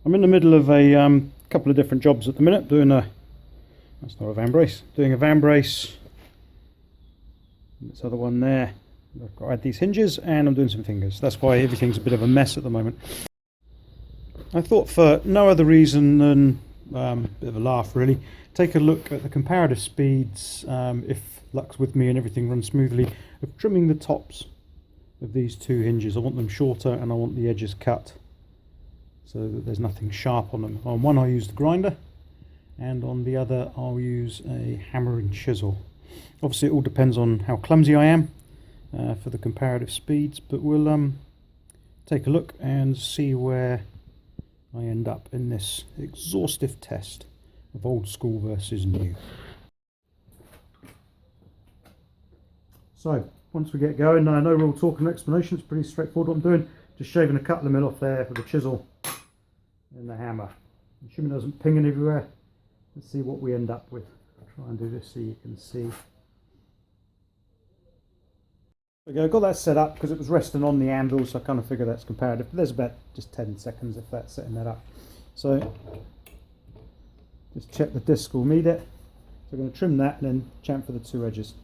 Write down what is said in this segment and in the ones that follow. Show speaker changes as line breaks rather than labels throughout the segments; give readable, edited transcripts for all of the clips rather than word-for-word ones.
I'm in the middle of a couple of different jobs at the minute, doing a, that's not a van brace, doing a van brace, this other one there. I've got to add these hinges, and I'm doing some fingers. That's why everything's a bit of a mess at the moment. I thought, for no other reason than a bit of a laugh really, take a look at the comparative speeds, if luck's with me and everything runs smoothly, of trimming the tops of these two hinges. I want them shorter and I want the edges cut so that there's nothing sharp on them. On one I'll use the grinder, and on the other I'll use a hammer and chisel. Obviously it all depends on how clumsy I am for the comparative speeds, but we'll take a look and see where I end up in this exhaustive test of old school versus new. So once we get going, no real talk and explanation, it's pretty straightforward what I'm doing. Just shaving a couple of mil off there with a chisel and the hammer. Assuming it doesn't ping everywhere. Let's see what we end up with. I'll try and do this so you can see. Okay, I've got that set up because it was resting on the handle, so I kind of figure that's comparative. But there's about just 10 seconds if that's setting that up. So just check the disc will meet it. So I'm going to trim that and then chamfer the two edges.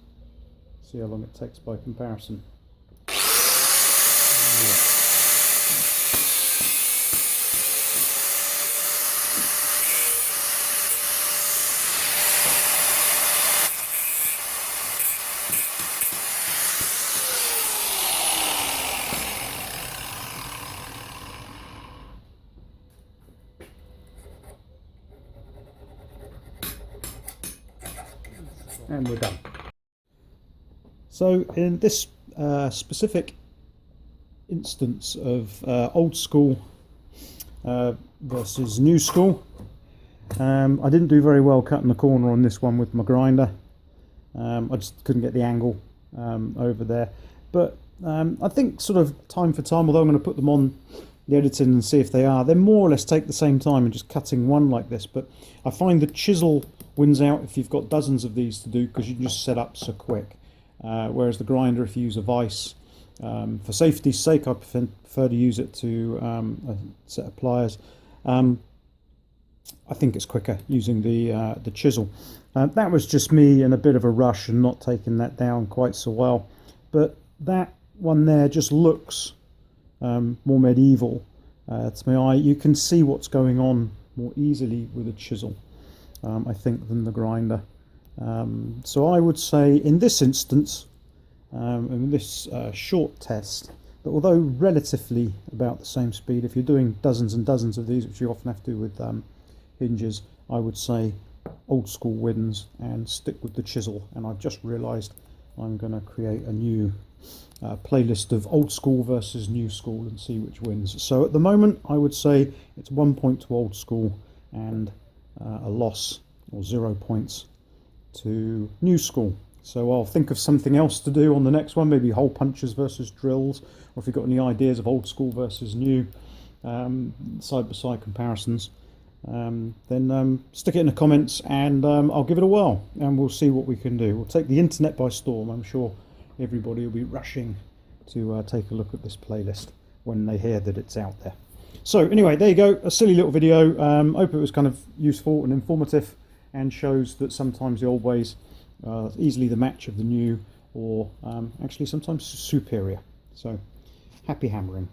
See how long it takes by comparison. And we're done. So in this specific instance of old school versus new school, I didn't do very well cutting the corner on this one with my grinder. I just couldn't get the angle over there, but I think sort of time for time, although I'm going to put them on the editing and see if they more or less take the same time in just cutting one like this. But I find the chisel wins out if you've got dozens of these to do, because you can just set up so quick, whereas the grinder, if you use a vise, for safety's sake I prefer to use it to a set of pliers. I think it's quicker using the chisel. That was just me in a bit of a rush and not taking that down quite so well, but that one there just looks more medieval to my eye. You can see what's going on more easily with a chisel, I think, than the grinder. So I would say in this instance, in this short test, that although relatively about the same speed, if you're doing dozens and dozens of these, which you often have to do with hinges, I would say old school wins and stick with the chisel. And I've just realised I'm going to create a new playlist of old school versus new school and see which wins. So at the moment I would say it's 1 point to old school and a loss or 0 points to new school. So I'll think of something else to do on the next one, maybe hole punches versus drills, or if you've got any ideas of old school versus new side by side comparisons, then stick it in the comments and I'll give it a whirl and we'll see what we can do. We'll take the internet by storm. I'm sure everybody will be rushing to take a look at this playlist when they hear that it's out there. So anyway, there you go, a silly little video. Hope it was kind of useful and informative and shows that sometimes the old ways are easily the match of the new, or actually sometimes superior. So happy hammering.